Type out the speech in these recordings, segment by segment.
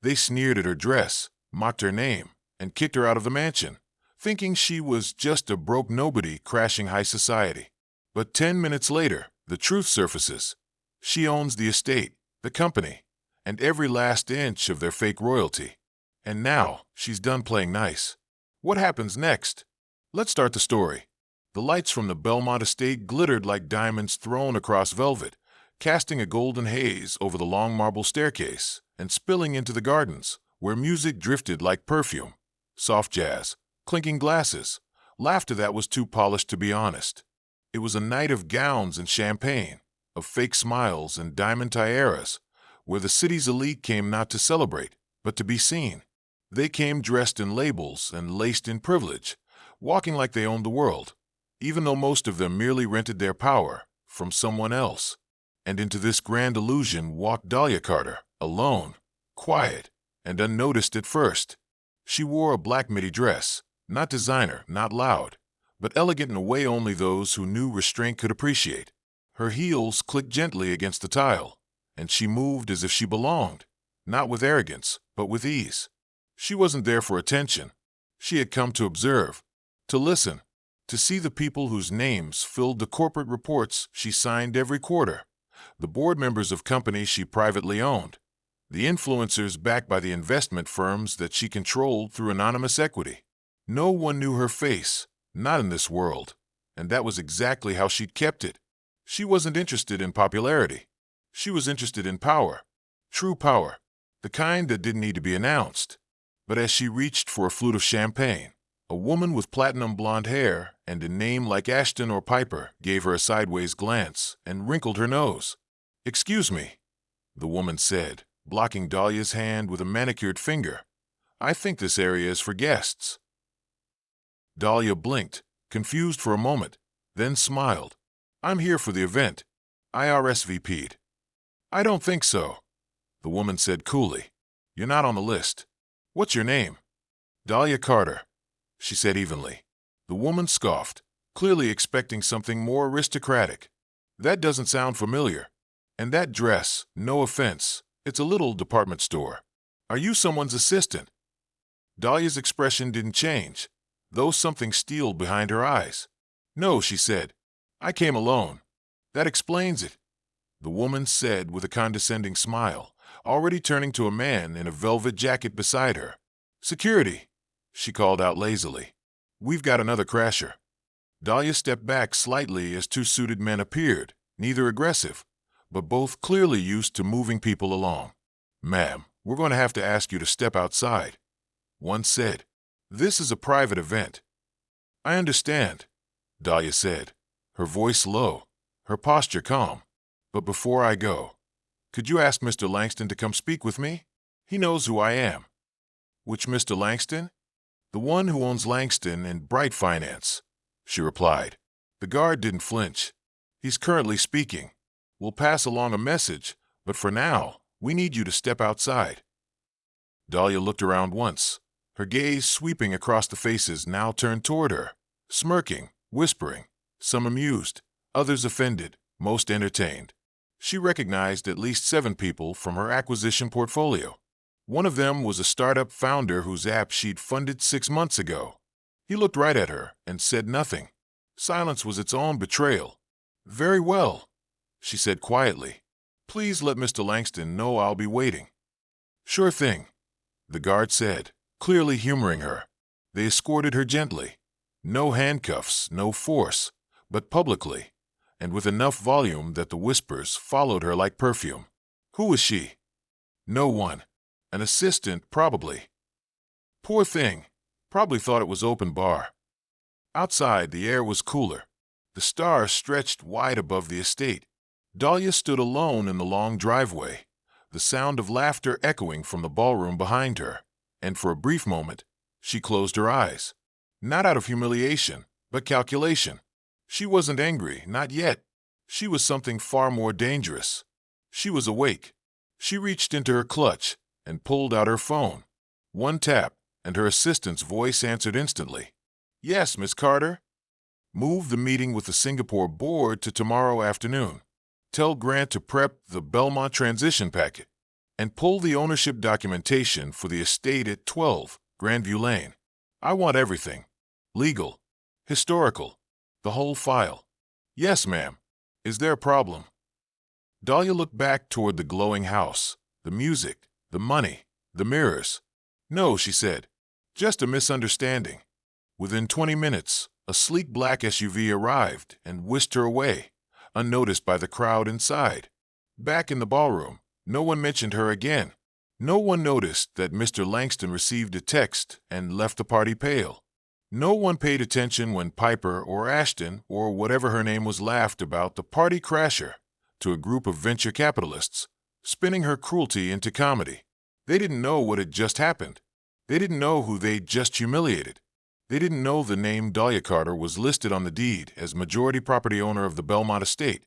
They sneered at her dress, mocked her name, and kicked her out of the mansion, thinking she was just a broke nobody crashing high society. But 10 minutes later, the truth surfaces. She owns the estate, the company, and every last inch of their fake royalty. And now, she's done playing nice. What happens next? Let's start the story. The lights from the Belmont estate glittered like diamonds thrown across velvet, casting a golden haze over the long marble staircase and spilling into the gardens, where music drifted like perfume. Soft jazz, clinking glasses, laughter that was too polished to be honest. It was a night of gowns and champagne, of fake smiles and diamond tiaras, where the city's elite came not to celebrate, but to be seen. They came dressed in labels and laced in privilege, walking like they owned the world, even though most of them merely rented their power from someone else. And into this grand illusion walked Dahlia Carter, alone, quiet, and unnoticed at first. She wore a black midi dress, not designer, not loud, but elegant in a way only those who knew restraint could appreciate. Her heels clicked gently against the tile, and she moved as if she belonged, not with arrogance, but with ease. She wasn't there for attention. She had come to observe, to listen, to see the people whose names filled the corporate reports she signed every quarter, the board members of companies she privately owned, the influencers backed by the investment firms that she controlled through anonymous equity. No one knew her face, not in this world, and that was exactly how she'd kept it. She wasn't interested in popularity. She was interested in power, true power, the kind that didn't need to be announced. But as she reached for a flute of champagne, a woman with platinum blonde hair and a name like Ashton or Piper gave her a sideways glance and wrinkled her nose. "Excuse me," the woman said, blocking Dahlia's hand with a manicured finger. "I think this area is for guests." Dahlia blinked, confused for a moment, then smiled. "I'm here for the event. I RSVP'd." "I don't think so," the woman said coolly. "You're not on the list. What's your name?" "Dahlia Carter," she said evenly. The woman scoffed, clearly expecting something more aristocratic. "That doesn't sound familiar. And that dress, no offense, it's a little department store. Are you someone's assistant?" Dahlia's expression didn't change, though something steeled behind her eyes. "No," she said. "I came alone." "That explains it," the woman said with a condescending smile, already turning to a man in a velvet jacket beside her. "Security," she called out lazily. "We've got another crasher." Dahlia stepped back slightly as two suited men appeared, neither aggressive, but both clearly used to moving people along. "Ma'am, we're going to have to ask you to step outside," one said. "This is a private event." "I understand," Dahlia said, her voice low, her posture calm. "But before I go, could you ask Mr. Langston to come speak with me? He knows who I am." "Which Mr. Langston?" "The one who owns Langston and Bright Finance," she replied. The guard didn't flinch. "He's currently speaking. We'll pass along a message, but for now, we need you to step outside." Dahlia looked around once, her gaze sweeping across the faces now turned toward her, smirking, whispering, some amused, others offended, most entertained. She recognized at least 7 people from her acquisition portfolio. One of them was a startup founder whose app she'd funded 6 months ago. He looked right at her and said nothing. Silence was its own betrayal. "Very well," she said quietly. "Please let Mr. Langston know I'll be waiting." "Sure thing," the guard said, clearly humoring her. They escorted her gently. No handcuffs, no force, but publicly, and with enough volume that the whispers followed her like perfume. Who was she? No one. An assistant, probably. Poor thing. Probably thought it was open bar. Outside, the air was cooler. The stars stretched wide above the estate. Dahlia stood alone in the long driveway, the sound of laughter echoing from the ballroom behind her, and for a brief moment, she closed her eyes. Not out of humiliation, but calculation. She wasn't angry, not yet. She was something far more dangerous. She was awake. She reached into her clutch and pulled out her phone. One tap, and her assistant's voice answered instantly. "Yes, Miss Carter." "Move the meeting with the Singapore board to tomorrow afternoon. Tell Grant to prep the Belmont transition packet." and pull the ownership documentation for the estate at 12 Grandview Lane. I want everything. Legal. Historical. The whole file. Yes, ma'am. Is there a problem? Dahlia looked back toward the glowing house, the music, the money, the mirrors. No, she said. Just a misunderstanding. Within 20 minutes, a sleek black SUV arrived and whisked her away, unnoticed by the crowd inside. Back in the ballroom, no one mentioned her again. No one noticed that Mr. Langston received a text and left the party pale. No one paid attention when Piper or Ashton or whatever her name was laughed about the party crasher to a group of venture capitalists, spinning her cruelty into comedy. They didn't know what had just happened. They didn't know who they'd just humiliated. They didn't know the name Dahlia Carter was listed on the deed as majority property owner of the Belmont estate,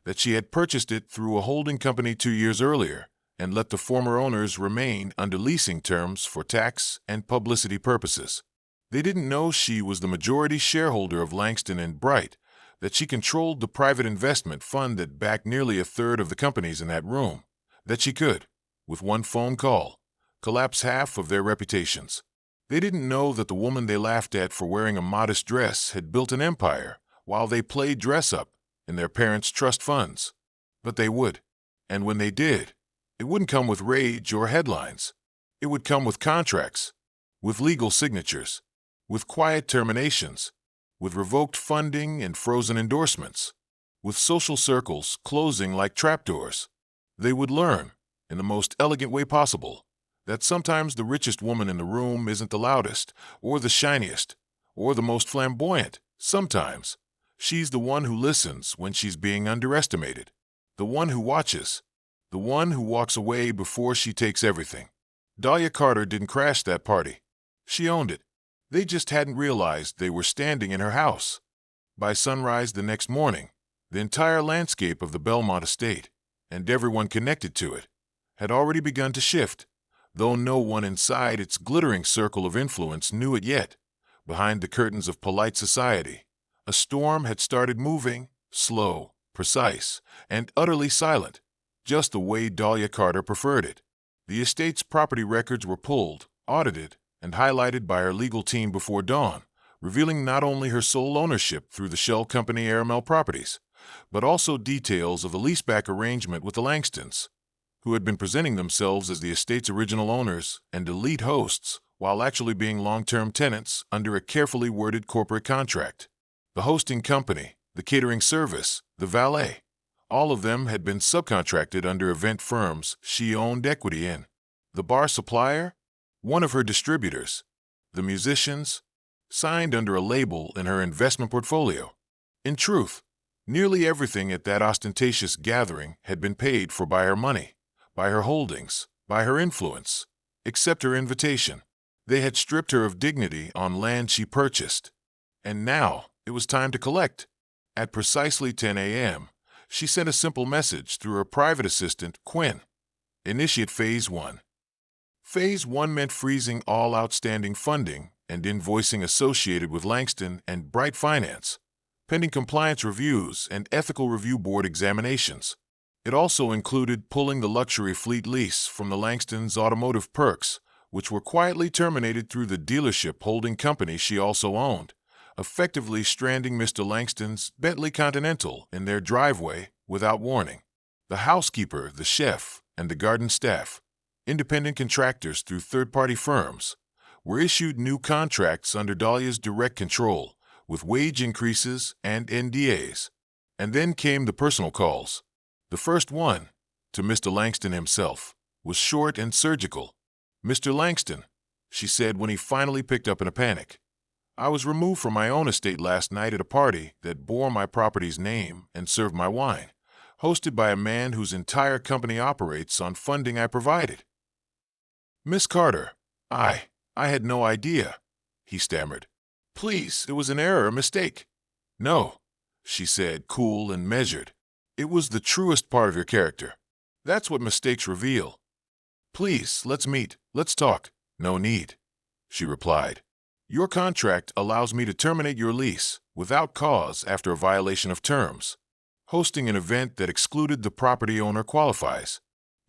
that she had purchased it through a holding company 2 years earlier and let the former owners remain under leasing terms for tax and publicity purposes. They didn't know she was the majority shareholder of Langston and Bright, that she controlled the private investment fund that backed nearly a third of the companies in that room, that she could, with one phone call, collapse half of their reputations. They didn't know that the woman they laughed at for wearing a modest dress had built an empire while they played dress-up in their parents' trust funds. But they would. And when they did, it wouldn't come with rage or headlines. It would come with contracts, with legal signatures, with quiet terminations, with revoked funding and frozen endorsements, with social circles closing like trapdoors. They would learn, in the most elegant way possible, that sometimes the richest woman in the room isn't the loudest, or the shiniest, or the most flamboyant. Sometimes she's the one who listens when she's being underestimated, the one who watches, the one who walks away before she takes everything. Dahlia Carter didn't crash that party. She owned it. They just hadn't realized they were standing in her house. By sunrise the next morning, the entire landscape of the Belmont estate, and everyone connected to it, had already begun to shift, though no one inside its glittering circle of influence knew it yet. Behind the curtains of polite society, a storm had started moving, slow, precise, and utterly silent, just the way Dahlia Carter preferred it. The estate's property records were pulled, audited, and highlighted by her legal team before dawn, revealing not only her sole ownership through the shell company Aramel Properties, but also details of the leaseback arrangement with the Langstons, who had been presenting themselves as the estate's original owners and elite hosts while actually being long-term tenants under a carefully worded corporate contract. The hosting company, the catering service, the valet, all of them had been subcontracted under event firms she owned equity in. The bar supplier, one of her distributors, the musicians, signed under a label in her investment portfolio. In truth, nearly everything at that ostentatious gathering had been paid for by her money, by her holdings, by her influence, except her invitation. They had stripped her of dignity on land she purchased. And now it was time to collect. At precisely 10 a.m., she sent a simple message through her private assistant, Quinn. Initiate Phase 1. Phase 1 meant freezing all outstanding funding and invoicing associated with Langston and Bright Finance, pending compliance reviews and ethical review board examinations. It also included pulling the luxury fleet lease from the Langston's automotive perks, which were quietly terminated through the dealership holding company she also owned, effectively stranding Mr. Langston's Bentley Continental in their driveway without warning. The housekeeper, the chef, and the garden staff, independent contractors through third-party firms, were issued new contracts under Dahlia's direct control, with wage increases and NDAs. And then came the personal calls. The first one, to Mr. Langston himself, was short and surgical. "Mr. Langston," she said when he finally picked up in a panic, "I was removed from my own estate last night at a party that bore my property's name and served my wine, hosted by a man whose entire company operates on funding I provided." "Miss Carter, I had no idea," he stammered. "Please, it was an error, a mistake." "No," she said, cool and measured. "It was the truest part of your character. That's what mistakes reveal. Please, let's meet, let's talk." "No need," she replied. "Your contract allows me to terminate your lease without cause after a violation of terms. Hosting an event that excluded the property owner qualifies.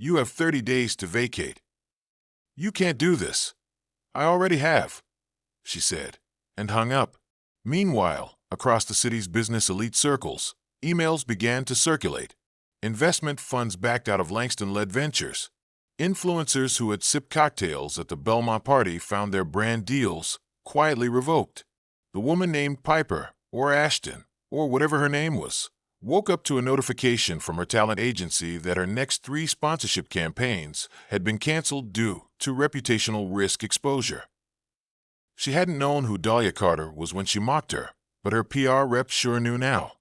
You have 30 days to vacate. You can't do this. I already have, she said, and hung up. Meanwhile, across the city's business elite circles, emails began to circulate. Investment funds backed out of Langston-led ventures. Influencers who had sipped cocktails at the Belmont party found their brand deals quietly revoked. The woman named Piper, or Ashton, or whatever her name was, woke up to a notification from her talent agency that her next 3 sponsorship campaigns had been canceled due to reputational risk exposure. She hadn't known who Dahlia Carter was when she mocked her, but her PR rep sure knew now.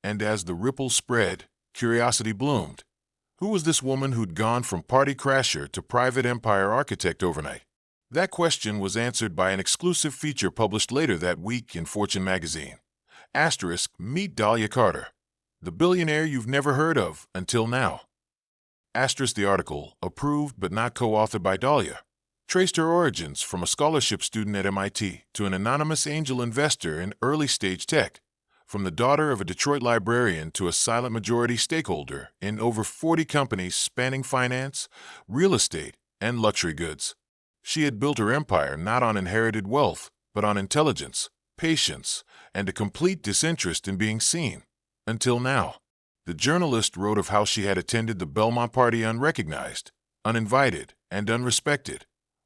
And as the ripple spread, curiosity bloomed. Who was this woman who'd gone from party crasher to private empire architect overnight? That question was answered by an exclusive feature published later that week in Fortune magazine. Asterisk, meet Dahlia Carter, the billionaire you've never heard of until now. Asterisk, the article, approved but not co-authored by Dahlia, traced her origins from a scholarship student at MIT to an anonymous angel investor in early-stage tech, from the daughter of a Detroit librarian to a silent majority stakeholder in over 40 companies spanning finance, real estate, and luxury goods. She had built her empire not on inherited wealth, but on intelligence, patience, and a complete disinterest in being seen. Until now. The journalist wrote of how she had attended the Belmont party unrecognized, uninvited, and unrespected,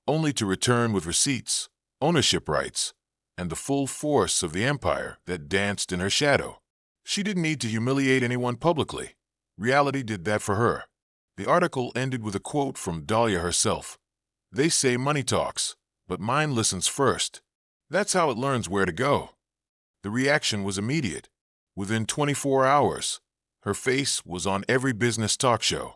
only to return with receipts, ownership rights, and the full force of the empire that danced in her shadow. She didn't need to humiliate anyone publicly. Reality did that for her. The article ended with a quote from Dahlia herself. They say money talks, but mine listens first. That's how it learns where to go. The reaction was immediate. Within 24 hours, her face was on every business talk show.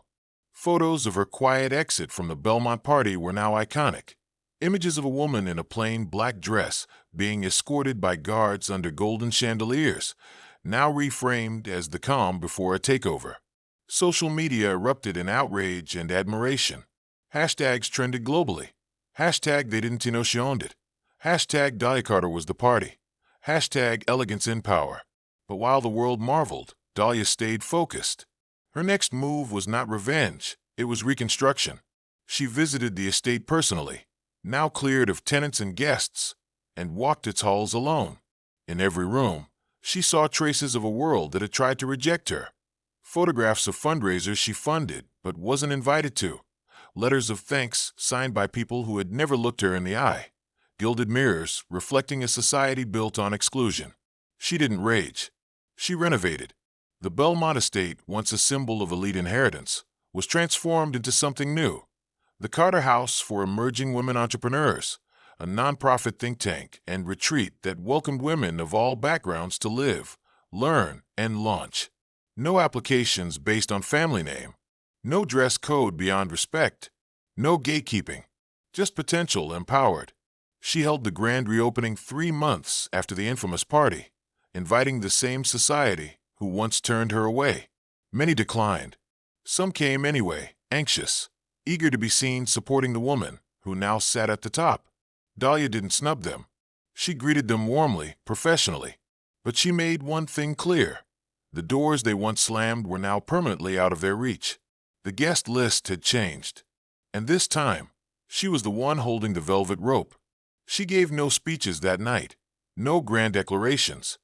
Photos of her quiet exit from the Belmont party were now iconic. Images of a woman in a plain black dress being escorted by guards under golden chandeliers, now reframed as the calm before a takeover. Social media erupted in outrage and admiration. Hashtags trended globally. Hashtag they didn't know she owned it. Hashtag Dahlia Carter was the party. Hashtag elegance in power. But while the world marveled, Dahlia stayed focused. Her next move was not revenge, it was reconstruction. She visited the estate personally, now cleared of tenants and guests, and walked its halls alone. In every room, she saw traces of a world that had tried to reject her. Photographs of fundraisers she funded but wasn't invited to. Letters of thanks signed by people who had never looked her in the eye. Gilded mirrors reflecting a society built on exclusion. She didn't rage. She renovated. The Belmont estate, once a symbol of elite inheritance, was transformed into something new. The Carter House for Emerging Women Entrepreneurs, a nonprofit think tank and retreat that welcomed women of all backgrounds to live, learn, and launch. No applications based on family name. No dress code beyond respect. No gatekeeping. Just potential empowered. She held the grand reopening 3 months after the infamous party, inviting the same society who once turned her away. Many declined. Some came anyway, anxious, eager to be seen supporting the woman who now sat at the top. Dahlia didn't snub them. She greeted them warmly, professionally. But she made one thing clear. The doors they once slammed were now permanently out of their reach. The guest list had changed. And this time, she was the one holding the velvet rope. She gave no speeches that night, no grand declarations.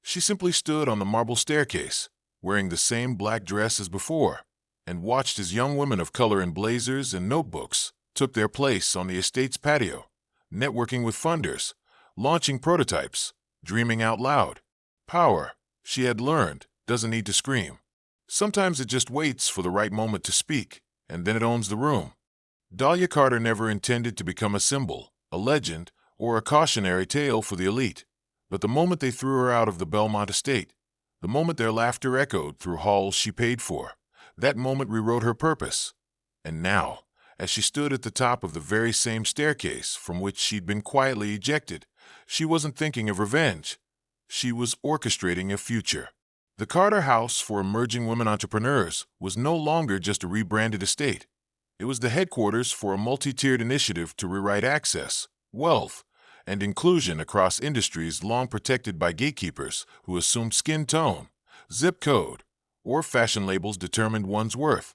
She simply stood on the marble staircase, wearing the same black dress as before, and watched as young women of color in blazers and notebooks took their place on the estate's patio, networking with funders, launching prototypes, dreaming out loud. Power, she had learned, doesn't need to scream. Sometimes it just waits for the right moment to speak, and then it owns the room. Dahlia Carter never intended to become a symbol, a legend, or a cautionary tale for the elite. But the moment they threw her out of the Belmont estate, the moment their laughter echoed through halls she paid for, that moment rewrote her purpose. And now, as she stood at the top of the very same staircase from which she'd been quietly ejected, she wasn't thinking of revenge. She was orchestrating a future. The Carter House for Emerging Women Entrepreneurs was no longer just a rebranded estate. It was the headquarters for a multi-tiered initiative to rewrite access, wealth, and inclusion across industries long protected by gatekeepers who assumed skin tone, zip code, or fashion labels determined one's worth.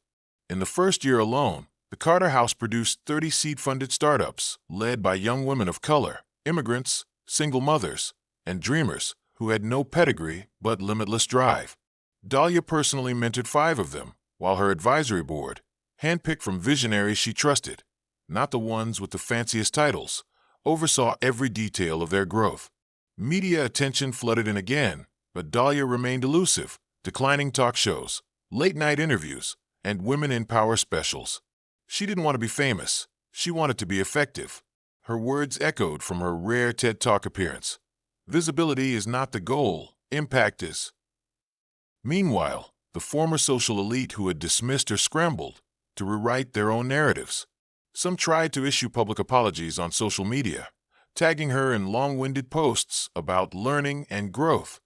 In the first year alone, the Carter House produced 30 seed-funded startups led by young women of color, immigrants, single mothers, and dreamers who had no pedigree but limitless drive. Dahlia personally mentored 5 of them, while her advisory board, handpicked from visionaries she trusted, not the ones with the fanciest titles, oversaw every detail of their growth. Media attention flooded in again, but Dahlia remained elusive, declining talk shows, late-night interviews, and women in power specials. She didn't want to be famous. She wanted to be effective. Her words echoed from her rare TED Talk appearance. Visibility is not the goal, impact is. Meanwhile, the former social elite who had dismissed her scrambled to rewrite their own narratives. Some tried to issue public apologies on social media, tagging her in long-winded posts about learning and growth.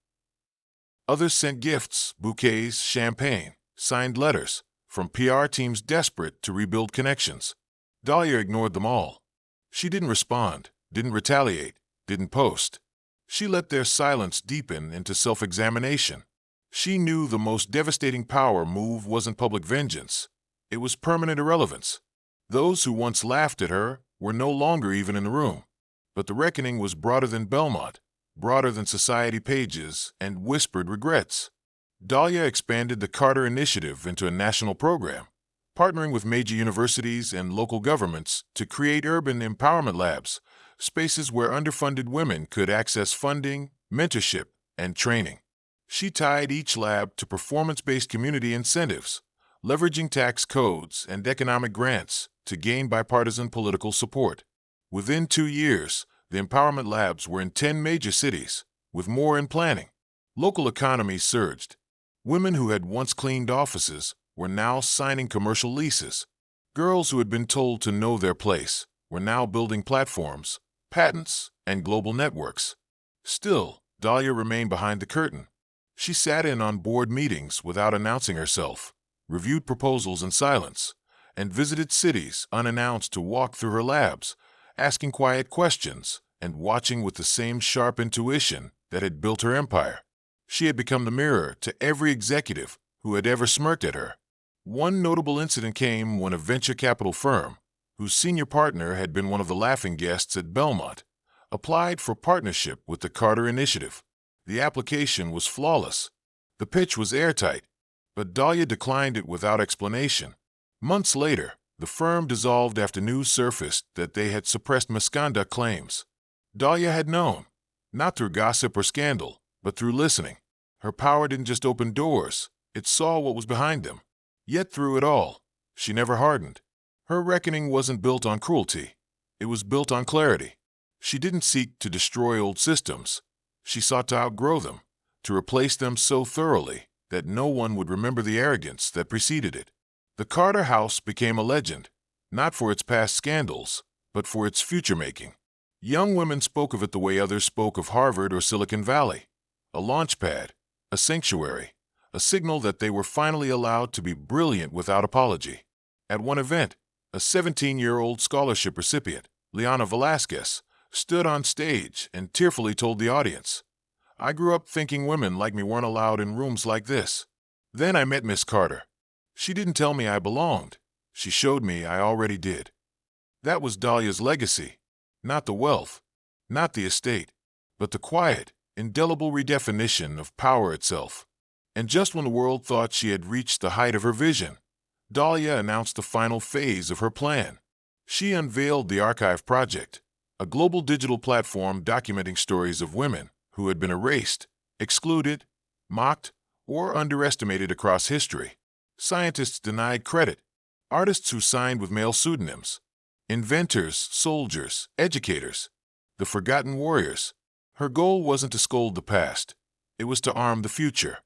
Others sent gifts, bouquets, champagne, signed letters, from PR teams desperate to rebuild connections. Dahlia ignored them all. She didn't respond, didn't retaliate, didn't post. She let their silence deepen into self-examination. She knew the most devastating power move wasn't public vengeance. It was permanent irrelevance. Those who once laughed at her were no longer even in the room. But the reckoning was broader than Belmont, broader than society pages and whispered regrets. Dahlia expanded the Carter Initiative into a national program, partnering with major universities and local governments to create urban empowerment labs, spaces where underfunded women could access funding, mentorship, and training. She tied each lab to performance-based community incentives, leveraging tax codes and economic grants to gain bipartisan political support. Within 2 years, the empowerment labs were in 10 major cities, with more in planning. Local economies surged. Women who had once cleaned offices were now signing commercial leases. Girls who had been told to know their place were now building platforms, patents, and global networks. Still, Dahlia remained behind the curtain. She sat in on board meetings without announcing herself, reviewed proposals in silence, and visited cities unannounced to walk through her labs, asking quiet questions and watching with the same sharp intuition that had built her empire. She had become the mirror to every executive who had ever smirked at her. One notable incident came when a venture capital firm, whose senior partner had been one of the laughing guests at Belmont, applied for partnership with the Carter Initiative. The application was flawless. The pitch was airtight, but Dahlia declined it without explanation. Months later, the firm dissolved after news surfaced that they had suppressed misconduct claims. Dahlia had known, not through gossip or scandal, but through listening. Her power didn't just open doors, it saw what was behind them. Yet through it all, she never hardened. Her reckoning wasn't built on cruelty. It was built on clarity. She didn't seek to destroy old systems. She sought to outgrow them, to replace them so thoroughly that no one would remember the arrogance that preceded it. The Carter House became a legend, not for its past scandals, but for its future-making. Young women spoke of it the way others spoke of Harvard or Silicon Valley. A launchpad, a sanctuary, a signal that they were finally allowed to be brilliant without apology. At one event, a 17-year-old scholarship recipient, Liana Velasquez, stood on stage and tearfully told the audience, "I grew up thinking women like me weren't allowed in rooms like this. Then I met Miss Carter. She didn't tell me I belonged. She showed me I already did." That was Dahlia's legacy. Not the wealth, not the estate, but the quiet, indelible redefinition of power itself. And just when the world thought she had reached the height of her vision, Dahlia announced the final phase of her plan. She unveiled the Archive Project, a global digital platform documenting stories of women who had been erased, excluded, mocked, or underestimated across history. Scientists denied credit, artists who signed with male pseudonyms, inventors, soldiers, educators, the forgotten warriors. Her goal wasn't to scold the past. It was to arm the future.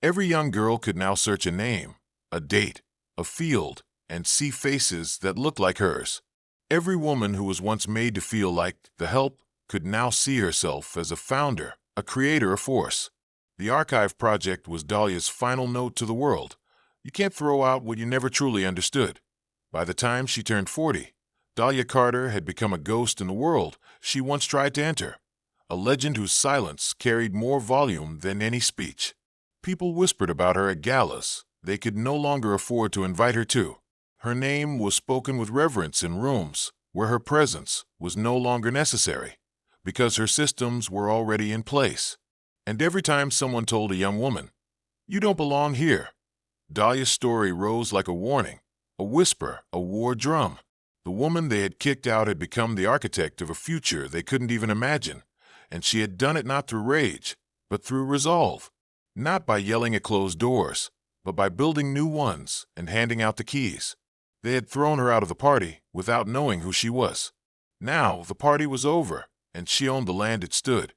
Every young girl could now search a name, a date, a field, and see faces that looked like hers. Every woman who was once made to feel like the help could now see herself as a founder, a creator, a force. The Archive Project was Dahlia's final note to the world. You can't throw out what you never truly understood. By the time she turned 40, Dahlia Carter had become a ghost in the world she once tried to enter, a legend whose silence carried more volume than any speech. People whispered about her at galas they could no longer afford to invite her to. Her name was spoken with reverence in rooms where her presence was no longer necessary, because her systems were already in place. And every time someone told a young woman, "You don't belong here," Dahlia's story rose like a warning, a whisper, a war drum. The woman they had kicked out had become the architect of a future they couldn't even imagine, and she had done it not through rage, but through resolve. Not by yelling at closed doors, but by building new ones and handing out the keys. They had thrown her out of the party without knowing who she was. Now the party was over, and she owned the land it stood.